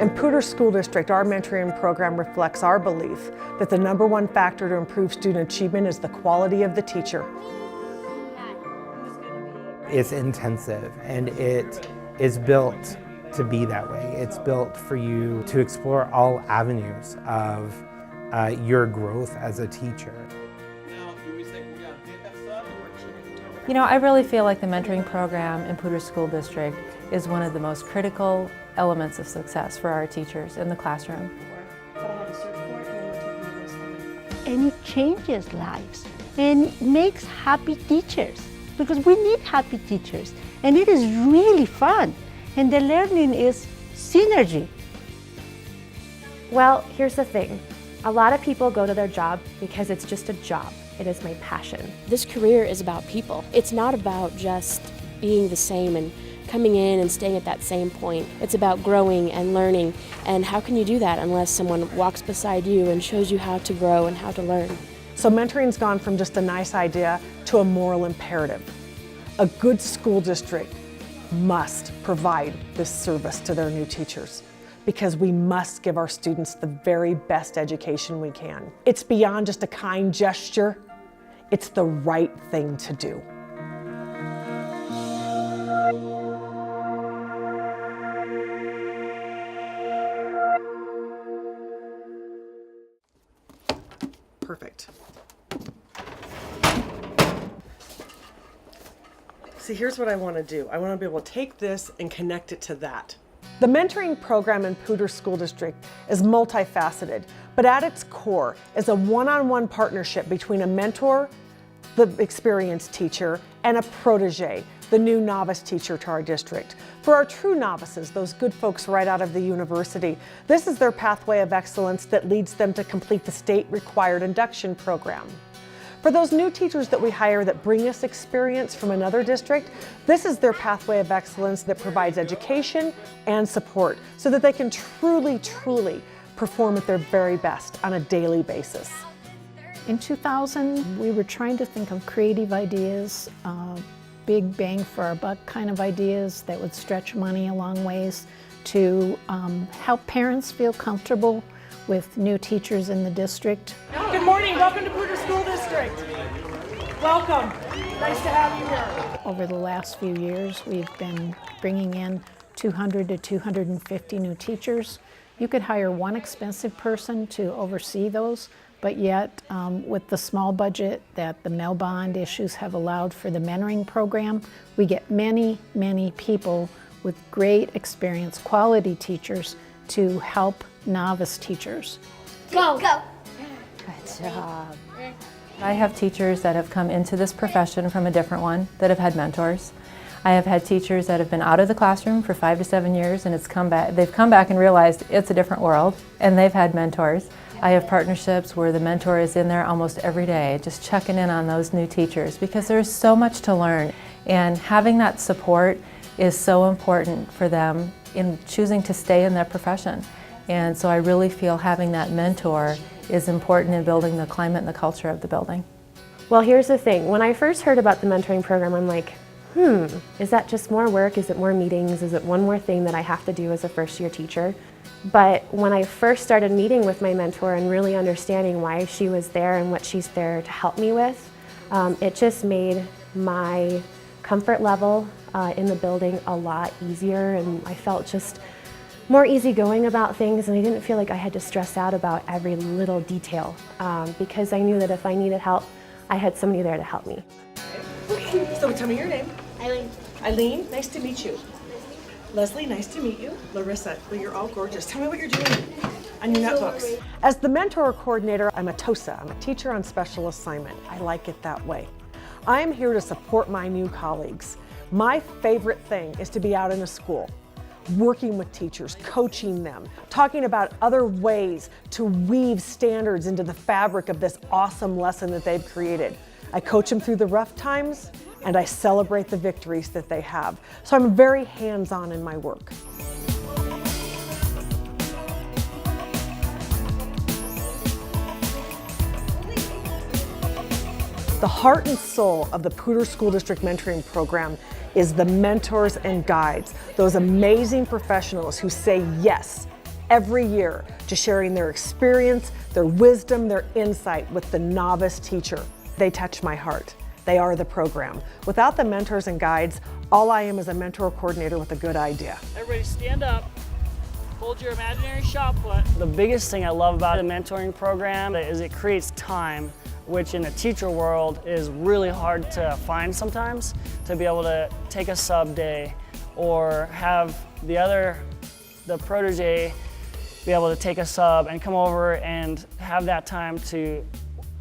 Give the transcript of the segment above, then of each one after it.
In Poudre School District, our mentoring program reflects our belief that the #1 factor to improve student achievement is the quality of the teacher. It's intensive and it is built to be that way. It's built for you to explore all avenues of your growth as a teacher. You know, I really feel like the mentoring program in Poudre School District is one of the most critical elements of success for our teachers in the classroom. And it changes lives and makes happy teachers, because we need happy teachers, and it is really fun, and the learning is synergy. Well, here's the thing. A lot of people go to their job because it's just a job. It is my passion. This career is about people. It's not about just being the same and coming in and staying at that same point. It's about growing and learning, and how can you do that unless someone walks beside you and shows you how to grow and how to learn? So mentoring's gone from just a nice idea to a moral imperative. A good school district must provide this service to their new teachers, because we must give our students the very best education we can. It's beyond just a kind gesture, it's the right thing to do. Perfect. See, here's what I want to do. I want to be able to take this and connect it to that. The mentoring program in Poudre School District is multifaceted, but at its core is a one-on-one partnership between a mentor, the experienced teacher, and a protege, the new novice teacher to our district. For our true novices, those good folks right out of the university, this is their pathway of excellence that leads them to complete the state-required induction program. For those new teachers that we hire that bring us experience from another district, this is their pathway of excellence that provides education and support so that they can truly perform at their very best on a daily basis. In 2000, we were trying to think of creative ideas, big bang for our buck kind of ideas that would stretch money a long ways to help parents feel comfortable with new teachers in the district. Good morning, welcome to Poudre School District. Welcome, nice to have you here. Over the last few years, we've been bringing in 200 to 250 new teachers. You could hire one expensive person to oversee those, but yet with the small budget that the Mel Bond issues have allowed for the mentoring program, we get many people with great experience, quality teachers to help novice teachers. Go! Good job. I have teachers that have come into this profession from a different one that have had mentors. I have had teachers that have been out of the classroom for 5 to 7 years and they've come back and realized it's a different world, and they've had mentors. I have partnerships where the mentor is in there almost every day, just checking in on those new teachers, because there's so much to learn, and having that support is so important for them in choosing to stay in their profession. And so I really feel having that mentor is important in building the climate and the culture of the building. Well, here's the thing. When I first heard about the mentoring program, I'm like, is that just more work? Is it more meetings? Is it one more thing that I have to do as a first-year teacher? But when I first started meeting with my mentor and really understanding why she was there and what she's there to help me with, it just made my comfort level in the building a lot easier, and I felt just more easygoing about things, and I didn't feel like I had to stress out about every little detail because I knew that if I needed help, I had somebody there to help me. So tell me your name. Eileen. Eileen, nice to meet you. Leslie, nice to meet you. Larissa, well, you're all gorgeous. Tell me what you're doing on your notebooks. As the mentor coordinator, I'm a TOSA. I'm a teacher on special assignment. I like it that way. I'm here to support my new colleagues. My favorite thing is to be out in a school, working with teachers, coaching them, talking about other ways to weave standards into the fabric of this awesome lesson that they've created. I coach them through the rough times, and I celebrate the victories that they have. So I'm very hands-on in my work. The heart and soul of the Poudre School District Mentoring Program is the mentors and guides, those amazing professionals who say yes every year to sharing their experience, their wisdom, their insight with the novice teacher. They touch my heart. They are the program. Without the mentors and guides, all I am is a mentor coordinator with a good idea. Everybody stand up, hold your imaginary shot put. The biggest thing I love about the mentoring program is it creates time, which in the teacher world is really hard to find sometimes, to be able to take a sub day or have the protege be able to take a sub and come over and have that time to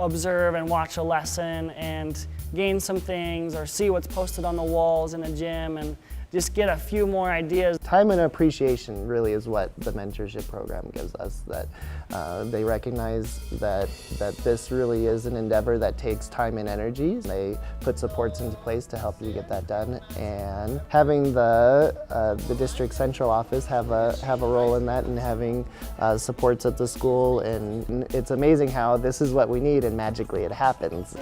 observe and watch a lesson and gain some things or see what's posted on the walls in the gym and just get a few more ideas. Time and appreciation really is what the mentorship program gives us, that they recognize that this really is an endeavor that takes time and energy. They put supports into place to help you get that done, and having the district central office have a role in that, and having supports at the school, and it's amazing how this is what we need and magically it happens.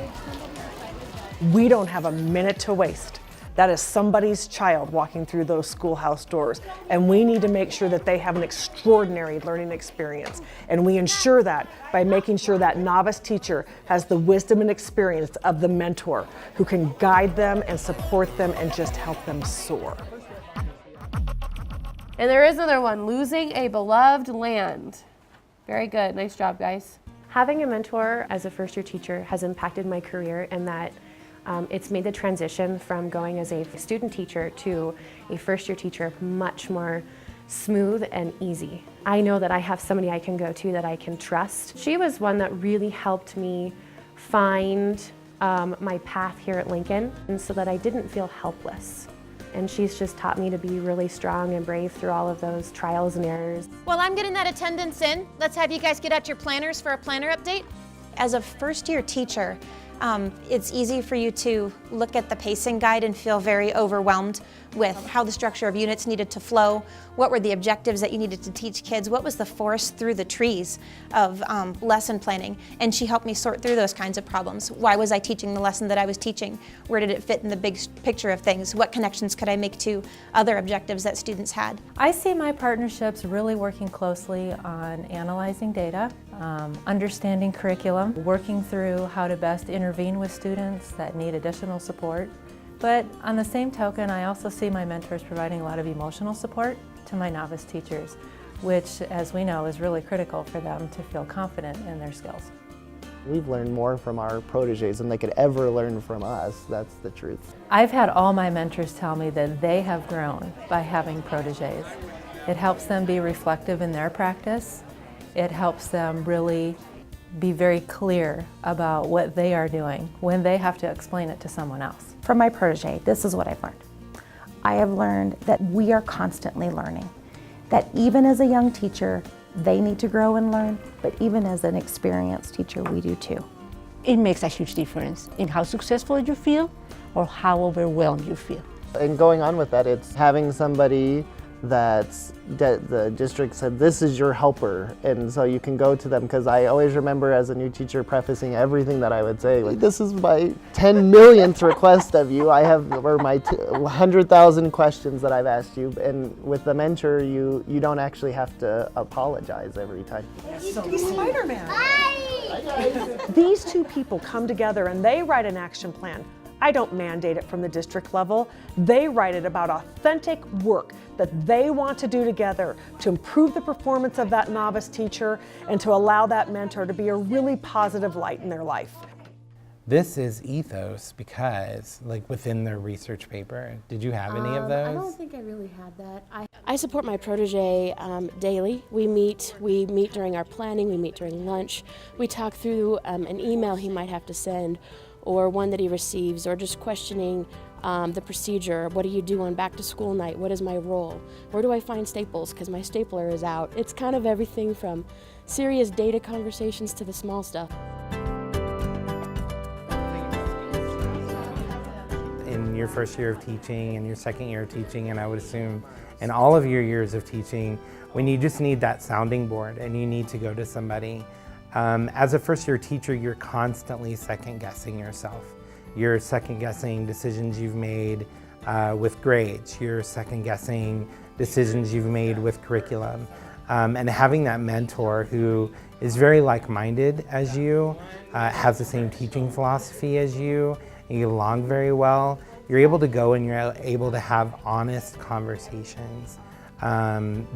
We don't have a minute to waste. That is somebody's child walking through those schoolhouse doors, and we need to make sure that they have an extraordinary learning experience. And we ensure that by making sure that novice teacher has the wisdom and experience of the mentor who can guide them and support them and just help them soar. And there is another one, losing a beloved land. Very good, nice job, guys. Having a mentor as a first-year teacher has impacted my career in that it's made the transition from going as a student teacher to a first-year teacher much more smooth and easy. I know that I have somebody I can go to that I can trust. She was one that really helped me find my path here at Lincoln, and so that I didn't feel helpless. And she's just taught me to be really strong and brave through all of those trials and errors. Well, I'm getting that attendance in. Let's have you guys get out your planners for a planner update. As a first-year teacher, it's easy for you to look at the pacing guide and feel very overwhelmed with how the structure of units needed to flow, what were the objectives that you needed to teach kids, what was the forest through the trees of lesson planning. And she helped me sort through those kinds of problems. Why was I teaching the lesson that I was teaching? Where did it fit in the big picture of things? What connections could I make to other objectives that students had? I see my partnerships really working closely on analyzing data, understanding curriculum, working through how to best intervene with students that need additional support. But on the same token, I also see my mentors providing a lot of emotional support to my novice teachers, which, as we know, is really critical for them to feel confident in their skills. We've learned more from our proteges than they could ever learn from us. That's the truth. I've had all my mentors tell me that they have grown by having proteges. It helps them be reflective in their practice. It helps them really be very clear about what they are doing when they have to explain it to someone else. From my protege, this is what I've learned. I have learned that we are constantly learning, that even as a young teacher, they need to grow and learn, but even as an experienced teacher, we do too. It makes a huge difference in how successful you feel or how overwhelmed you feel. And going on with that, it's having somebody that the district said, this is your helper, and so you can go to them, because I always remember as a new teacher prefacing everything that I would say, like, this is my 10 millionth request of you, or my 100,000 questions that I've asked you, and with the mentor, you don't actually have to apologize every time. He's Spider-Man. These two people come together and they write an action plan. I don't mandate it from the district level. They write it about authentic work that they want to do together to improve the performance of that novice teacher and to allow that mentor to be a really positive light in their life. This is ethos because, like, within their research paper, did you have any of those? I don't think I really had that. I support my protege daily. We meet during our planning, we meet during lunch. We talk through an email he might have to send, or one that he receives, or just questioning the procedure. What do you do on back to school night? What is my role? Where do I find staples? Because my stapler is out. It's kind of everything from serious data conversations to the small stuff. In your first year of teaching and your second year of teaching, and I would assume in all of your years of teaching, when you just need that sounding board and you need to go to somebody, as a first-year teacher, you're constantly second-guessing yourself. You're second-guessing decisions you've made with grades. You're second-guessing decisions you've made with curriculum. And having that mentor who is very like-minded as you, has the same teaching philosophy as you, and you get along very well, you're able to go and you're able to have honest conversations.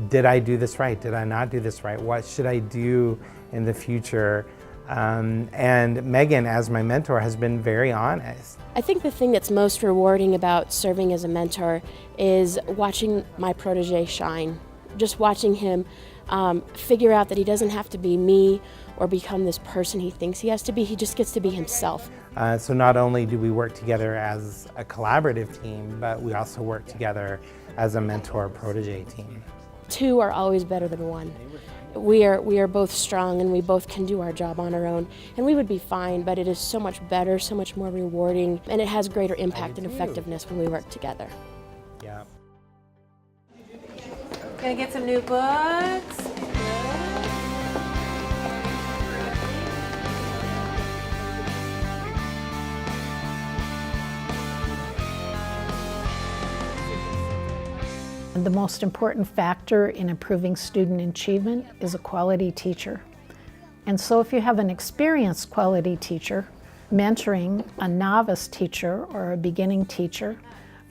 Did I do this right? Did I not do this right? What should I do in the future? And Megan, as my mentor, has been very honest. I think the thing that's most rewarding about serving as a mentor is watching my protege shine. Just watching him figure out that he doesn't have to be me or become this person he thinks he has to be. He just gets to be himself. So not only do we work together as a collaborative team, but we also work together as a mentor-protege team. Two are always better than one. We are both strong and we both can do our job on our own, and we would be fine, but it is so much better, so much more rewarding, and it has greater impact and effectiveness when we work together. Yeah. Gonna get some new books. The most important factor in improving student achievement is a quality teacher. And so if you have an experienced quality teacher mentoring a novice teacher or a beginning teacher,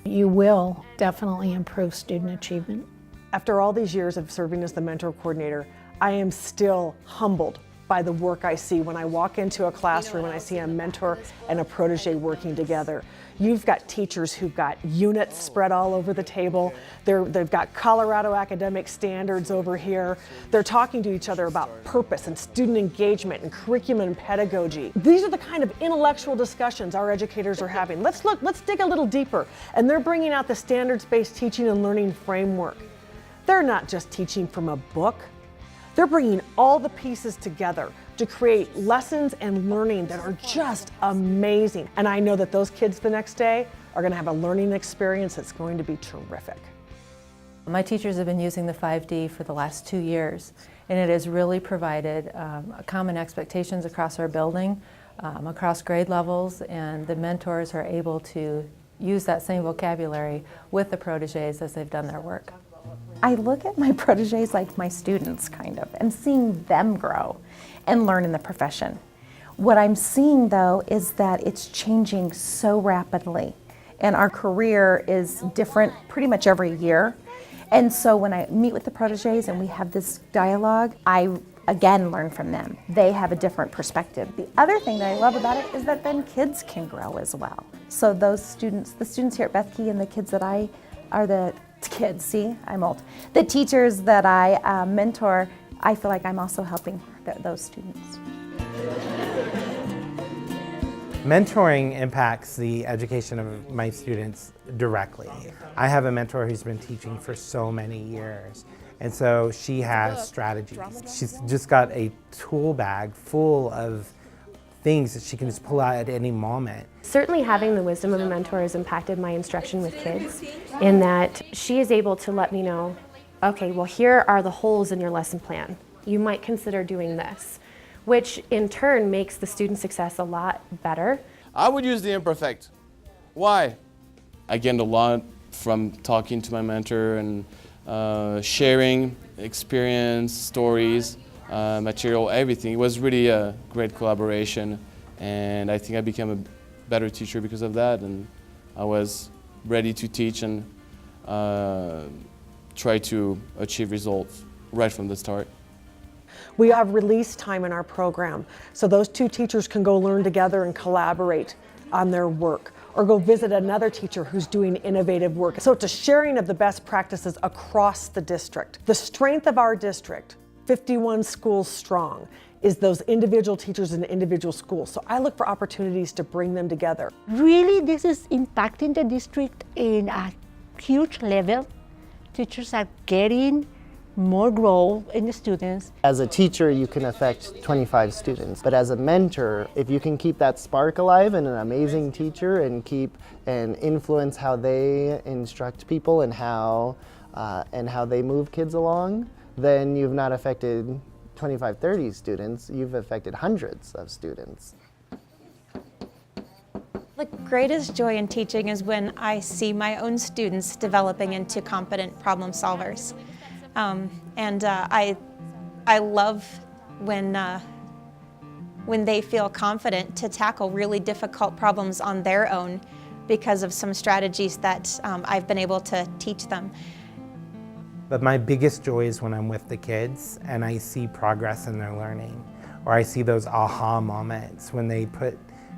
you will definitely improve student achievement. After all these years of serving as the mentor coordinator, I am still humbled by the work I see when I walk into a classroom and I see a mentor and a protege working together. You've got teachers who've got units spread all over the table. They've got Colorado academic standards over here. They're talking to each other about purpose and student engagement and curriculum and pedagogy. These are the kind of intellectual discussions our educators are having. Let's dig a little deeper. And they're bringing out the standards-based teaching and learning framework. They're not just teaching from a book. They're bringing all the pieces together to create lessons and learning that are just amazing. And I know that those kids the next day are going to have a learning experience that's going to be terrific. My teachers have been using the 5D for the last 2 years, and it has really provided common expectations across our building, across grade levels, and the mentors are able to use that same vocabulary with the proteges as they've done their work. I look at my proteges like my students, kind of, and seeing them grow and learn in the profession. What I'm seeing, though, is that it's changing so rapidly, and our career is different pretty much every year. And so when I meet with the proteges and we have this dialogue, I again learn from them. They have a different perspective. The other thing that I love about it is that then kids can grow as well. So those students, the students here at Bethke and the kids that I are the kids, see, I'm old. The teachers that I mentor, I feel like I'm also helping those students. Mentoring impacts the education of my students directly. I have a mentor who's been teaching for so many years, and so she has strategies. She's just got a tool bag full of things that she can just pull out at any moment. Certainly having the wisdom of a mentor has impacted my instruction with kids in that she is able to let me know, okay, well here are the holes in your lesson plan. You might consider doing this, which in turn makes the student success a lot better. I would use the imperfect. Why? I gained a lot from talking to my mentor and sharing experience, stories, material, everything. It was really a great collaboration, and I think I became a better teacher because of that, and I was ready to teach and try to achieve results right from the start. We have release time in our program, so those two teachers can go learn together and collaborate on their work, or go visit another teacher who's doing innovative work. So it's a sharing of the best practices across the district. The strength of our district, 51 schools strong, is those individual teachers in individual schools. So I look for opportunities to bring them together. Really, this is impacting the district in a huge level. Teachers are getting more growth in the students. As a teacher, you can affect 25 students, but as a mentor, if you can keep that spark alive in an amazing teacher and influence how they instruct people and how they move kids along, then you've not affected 25, 30 students, you've affected hundreds of students. The greatest joy in teaching is when I see my own students developing into competent problem solvers. I love when they feel confident to tackle really difficult problems on their own because of some strategies that I've been able to teach them. But my biggest joy is when I'm with the kids and I see progress in their learning, or I see those aha moments when they put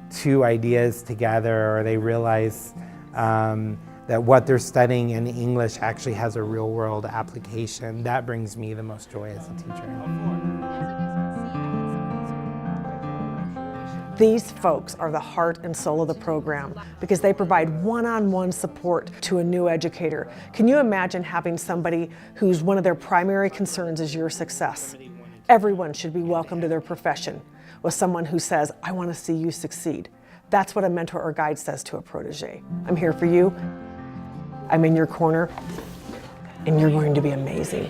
two ideas together, or they realize that what they're studying in English actually has a real world application. That brings me the most joy as a teacher. These folks are the heart and soul of the program because they provide one-on-one support to a new educator. Can you imagine having somebody whose one of their primary concerns is your success? Everyone should be welcome to their profession with someone who says, I want to see you succeed. That's what a mentor or guide says to a protege. I'm here for you. I'm in your corner, and you're going to be amazing.